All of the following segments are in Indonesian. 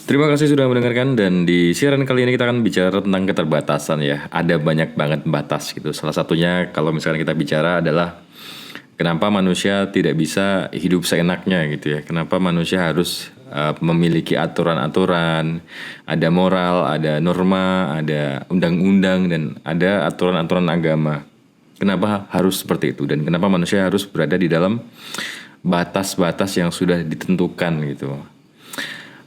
Terima kasih sudah mendengarkan dan di siaran kali ini kita akan bicara tentang keterbatasan ya. Ada banyak banget batas gitu. Salah satunya kalau misalkan kita bicara adalah kenapa manusia tidak bisa hidup seenaknya gitu ya. Kenapa manusia harus memiliki aturan-aturan, ada moral, ada norma, ada undang-undang dan ada aturan-aturan agama. Kenapa harus seperti itu dan kenapa manusia harus berada di dalam batas-batas yang sudah ditentukan gitu.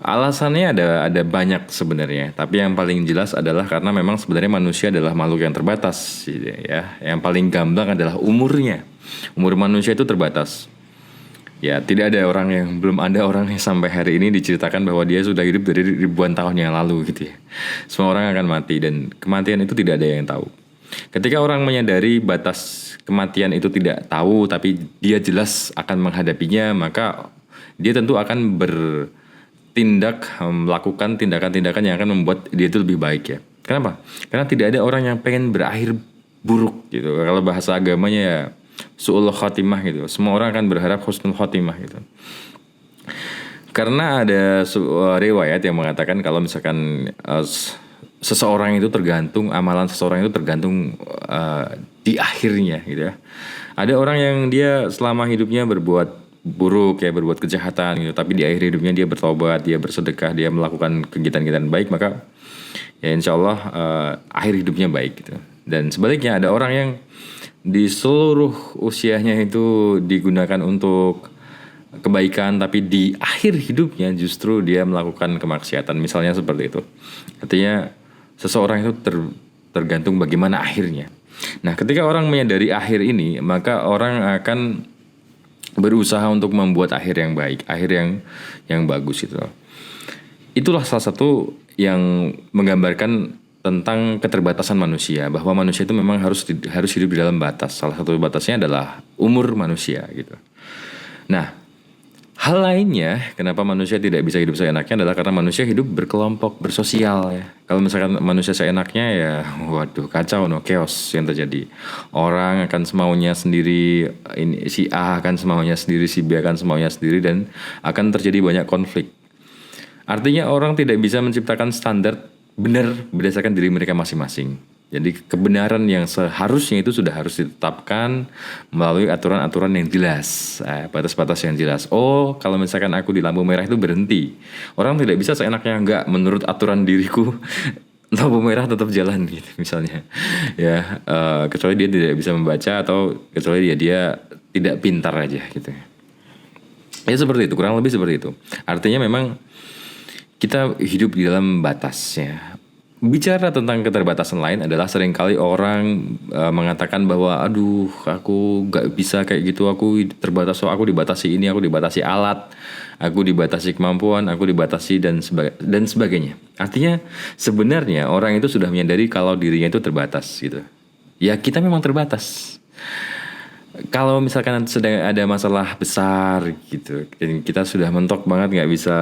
Alasannya ada banyak sebenarnya, tapi yang paling jelas adalah karena memang sebenarnya manusia adalah makhluk yang terbatas, gitu ya. Yang paling gamblang adalah umurnya. Umur manusia itu terbatas. Ya, tidak ada orang yang belum ada orang yang sampai hari ini diceritakan bahwa dia sudah hidup dari ribuan tahun yang lalu gitu ya. Semua orang akan mati dan kematian itu tidak ada yang tahu. Ketika orang menyadari batas kematian itu tidak tahu tapi dia jelas akan menghadapinya, maka dia tentu akan melakukan tindakan-tindakan yang akan membuat dia itu lebih baik ya. Kenapa? Karena tidak ada orang yang pengen berakhir buruk gitu. Kalau bahasa agamanya ya su'ul khotimah gitu. Semua orang akan berharap husnul khotimah gitu. Karena ada riwayat yang mengatakan kalau misalkan seseorang itu tergantung, amalan seseorang itu tergantung di akhirnya gitu ya. Ada orang yang dia selama hidupnya berbuat buruk ya, berbuat kejahatan gitu, tapi di akhir hidupnya dia bertobat, dia bersedekah, dia melakukan kegiatan-kegiatan baik, maka ya insya Allah akhir hidupnya baik gitu. Dan sebaliknya ada orang yang di seluruh usianya itu digunakan untuk kebaikan, tapi di akhir hidupnya justru dia melakukan kemaksiatan, misalnya seperti itu. Artinya seseorang itu tergantung bagaimana akhirnya. Nah, ketika orang menyadari akhir ini, maka orang akan berusaha untuk membuat akhir yang baik, akhir yang bagus itu. Itulah salah satu yang menggambarkan tentang keterbatasan manusia, bahwa manusia itu memang harus hidup di dalam batas. Salah satu batasnya adalah umur manusia gitu. Nah, hal lainnya kenapa manusia tidak bisa hidup seenaknya adalah karena manusia hidup berkelompok, bersosial ya. Kalau misalkan manusia seenaknya ya waduh kacau chaos yang terjadi. Orang akan semaunya sendiri, ini si A akan semaunya sendiri, si B akan semaunya sendiri dan akan terjadi banyak konflik. Artinya orang tidak bisa menciptakan standar benar berdasarkan diri mereka masing-masing. Jadi kebenaran yang seharusnya itu sudah harus ditetapkan melalui aturan-aturan yang jelas, batas-batas yang jelas. Oh, kalau misalkan aku di lampu merah itu berhenti, orang tidak bisa seenaknya enggak menurut aturan diriku lampu merah tetap jalan gitu misalnya. Ya, kecuali dia tidak bisa membaca atau kecuali dia tidak pintar aja gitu. Ya seperti itu, kurang lebih seperti itu. Artinya memang kita hidup di dalam batasnya. Bicara tentang keterbatasan lain adalah seringkali orang mengatakan bahwa aduh aku gak bisa kayak gitu, aku terbatas, aku dibatasi ini, aku dibatasi alat, aku dibatasi kemampuan, aku dibatasi dan sebagainya. Artinya sebenarnya orang itu sudah menyadari kalau dirinya itu terbatas gitu. Ya kita memang terbatas. Kalau misalkan sedang ada masalah besar gitu, dan kita sudah mentok banget gak bisa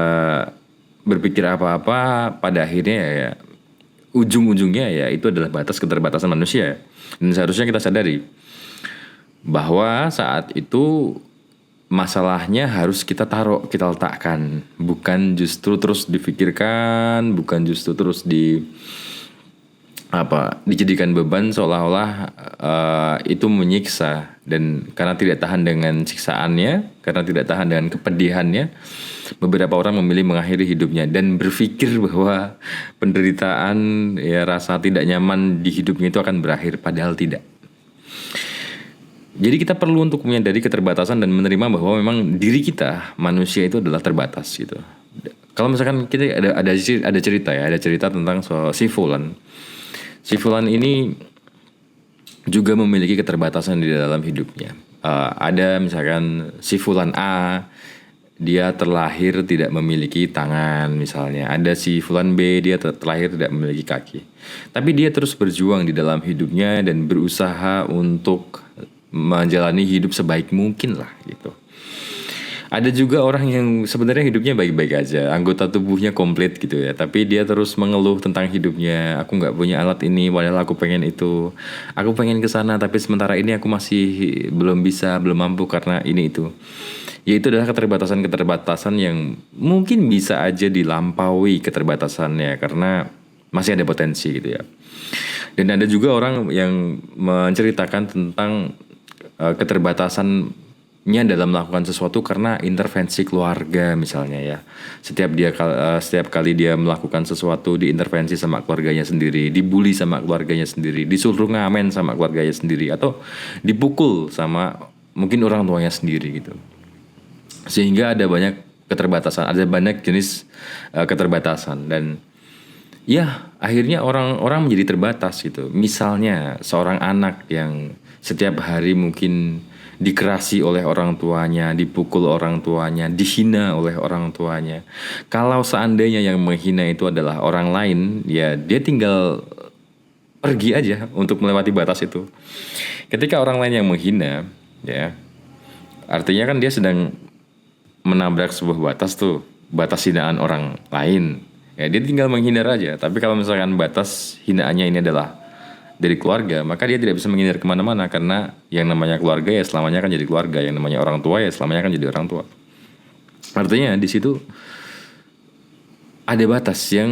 berpikir apa-apa, pada akhirnya ya ujung-ujungnya ya itu adalah batas keterbatasan manusia. Dan seharusnya kita sadari bahwa saat itu masalahnya harus kita kita letakkan, bukan justru terus difikirkan, bukan justru terus dijadikan beban seolah-olah itu menyiksa. Dan karena tidak tahan dengan siksaannya, karena tidak tahan dengan kepedihannya, beberapa orang memilih mengakhiri hidupnya dan berpikir bahwa penderitaan ya rasa tidak nyaman di hidupnya itu akan berakhir, padahal tidak. Jadi kita perlu untuk menyadari keterbatasan dan menerima bahwa memang diri kita manusia itu adalah terbatas gitu. Kalau misalkan kita ada cerita tentang si Fulan. Si Fulan ini juga memiliki keterbatasan di dalam hidupnya. Ada misalkan si Fulan A, dia terlahir tidak memiliki tangan misalnya. Ada si Fulan B, dia terlahir tidak memiliki kaki. Tapi dia terus berjuang di dalam hidupnya dan berusaha untuk menjalani hidup sebaik mungkin lah gitu. Ada juga orang yang sebenarnya hidupnya baik-baik aja, anggota tubuhnya komplit gitu ya, tapi dia terus mengeluh tentang hidupnya. Aku nggak punya alat ini, padahal aku pengen itu. Aku pengen ke sana, tapi sementara ini aku masih belum mampu karena ini itu. Yaitu adalah keterbatasan-keterbatasan yang mungkin bisa aja dilampaui keterbatasannya karena masih ada potensi gitu ya. Dan ada juga orang yang menceritakan tentang keterbatasannya dalam melakukan sesuatu karena intervensi keluarga misalnya ya. Setiap kali dia melakukan sesuatu diintervensi sama keluarganya sendiri, dibully sama keluarganya sendiri, disuruh ngamen sama keluarganya sendiri, atau dipukul sama mungkin orang tuanya sendiri gitu. Sehingga ada banyak keterbatasan, ada banyak jenis keterbatasan, dan ya akhirnya orang-orang menjadi terbatas gitu. Misalnya seorang anak yang setiap hari mungkin dikerasi oleh orang tuanya, dipukul orang tuanya, dihina oleh orang tuanya. Kalau seandainya yang menghina itu adalah orang lain, ya dia tinggal pergi aja untuk melewati batas itu. Ketika orang lain yang menghina, ya artinya kan dia sedang menabrak sebuah batas tuh, batas hinaan orang lain. Ya dia tinggal menghindar aja. Tapi kalau misalkan batas hinaannya ini adalah dari keluarga, maka dia tidak bisa menghindar kemana-mana, karena yang namanya keluarga ya selamanya akan jadi keluarga, yang namanya orang tua ya selamanya akan jadi orang tua. Artinya di situ ada batas yang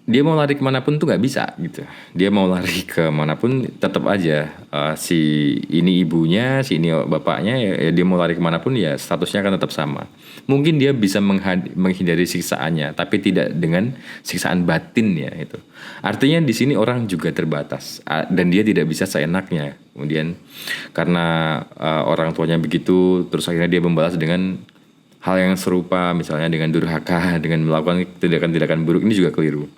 dia mau lari kemanapun tuh nggak bisa gitu. Dia mau lari kemanapun tetap aja si ini ibunya, si ini bapaknya, ya dia mau lari kemanapun ya statusnya akan tetap sama. Mungkin dia bisa menghindari siksaannya, tapi tidak dengan siksaan batin ya itu. Artinya di sini orang juga terbatas dan dia tidak bisa seenaknya. Kemudian karena orang tuanya begitu, terus akhirnya dia membalas dengan hal yang serupa, misalnya dengan durhaka, dengan melakukan tindakan-tindakan buruk, ini juga keliru.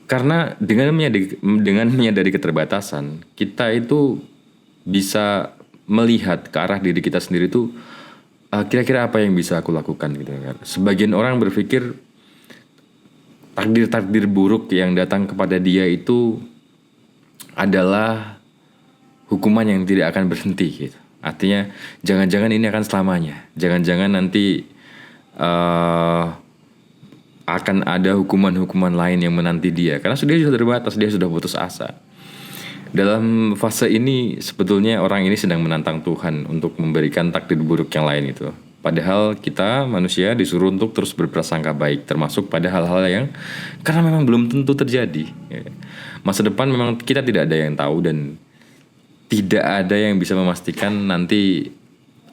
Karena dengan menyadari keterbatasan, kita itu bisa melihat ke arah diri kita sendiri tuh kira-kira apa yang bisa aku lakukan gitu kan. Sebagian orang berpikir takdir-takdir buruk yang datang kepada dia itu adalah hukuman yang tidak akan berhenti gitu. Artinya jangan-jangan ini akan selamanya. Jangan-jangan nanti akan ada hukuman-hukuman lain yang menanti dia. Karena dia sudah terbatas, dia sudah putus asa. Dalam fase ini sebetulnya orang ini sedang menantang Tuhan untuk memberikan takdir buruk yang lain itu. Padahal kita manusia disuruh untuk terus berprasangka baik, termasuk pada hal-hal yang karena memang belum tentu terjadi. Masa depan memang kita tidak ada yang tahu, dan tidak ada yang bisa memastikan nanti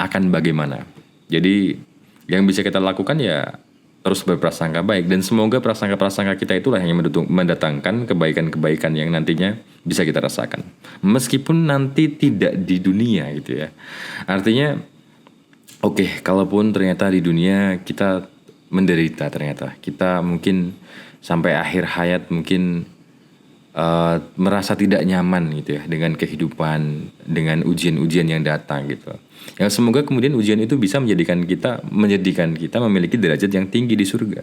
akan bagaimana. Jadi yang bisa kita lakukan ya terus berprasangka baik, dan semoga prasangka-prasangka kita itulah yang mendatangkan kebaikan-kebaikan yang nantinya bisa kita rasakan. Meskipun nanti tidak di dunia gitu ya. Artinya oke, kalaupun ternyata di dunia kita menderita, ternyata kita mungkin sampai akhir hayat mungkin merasa tidak nyaman gitu ya dengan kehidupan, dengan ujian-ujian yang datang gitu. Yang semoga kemudian ujian itu bisa menjadikan kita memiliki derajat yang tinggi di surga,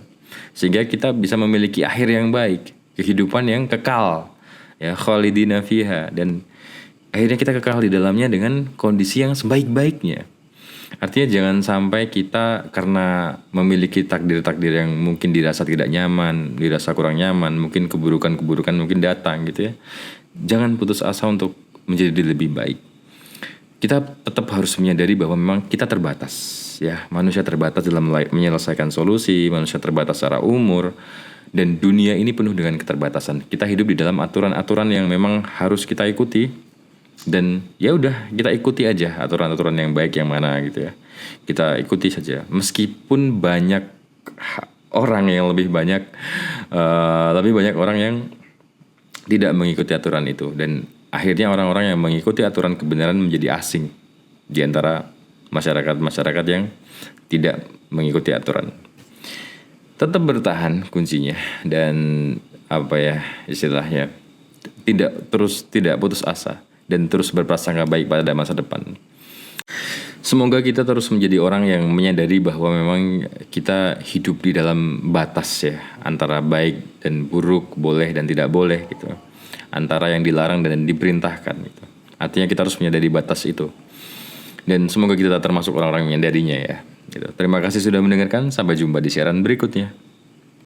sehingga kita bisa memiliki akhir yang baik, kehidupan yang kekal, ya khalidina fiha, dan akhirnya kita kekal di dalamnya dengan kondisi yang sebaik-baiknya. Artinya jangan sampai kita karena memiliki takdir-takdir yang mungkin dirasa tidak nyaman, dirasa kurang nyaman, mungkin keburukan-keburukan mungkin datang gitu ya. Jangan putus asa untuk menjadi lebih baik. Kita tetap harus menyadari bahwa memang kita terbatas ya. Manusia terbatas dalam menyelesaikan solusi, manusia terbatas secara umur, dan dunia ini penuh dengan keterbatasan. Kita hidup di dalam aturan-aturan yang memang harus kita ikuti. Dan ya udah, kita ikuti aja aturan-aturan yang baik yang mana gitu ya. Kita ikuti saja. Meskipun banyak orang yang lebih banyak orang yang tidak mengikuti aturan itu, dan akhirnya orang-orang yang mengikuti aturan kebenaran menjadi asing di antara masyarakat yang tidak mengikuti aturan. Tetap bertahan kuncinya, dan apa ya istilahnya, tidak putus asa, dan terus berprasangka baik pada masa depan. Semoga kita terus menjadi orang yang menyadari bahwa memang kita hidup di dalam batas ya, antara baik dan buruk, boleh dan tidak boleh gitu, antara yang dilarang dan diperintahkan gitu. Artinya kita harus menyadari batas itu, dan semoga kita termasuk orang-orang yang menyadarinya ya gitu. Terima kasih sudah mendengarkan, sampai jumpa di siaran berikutnya.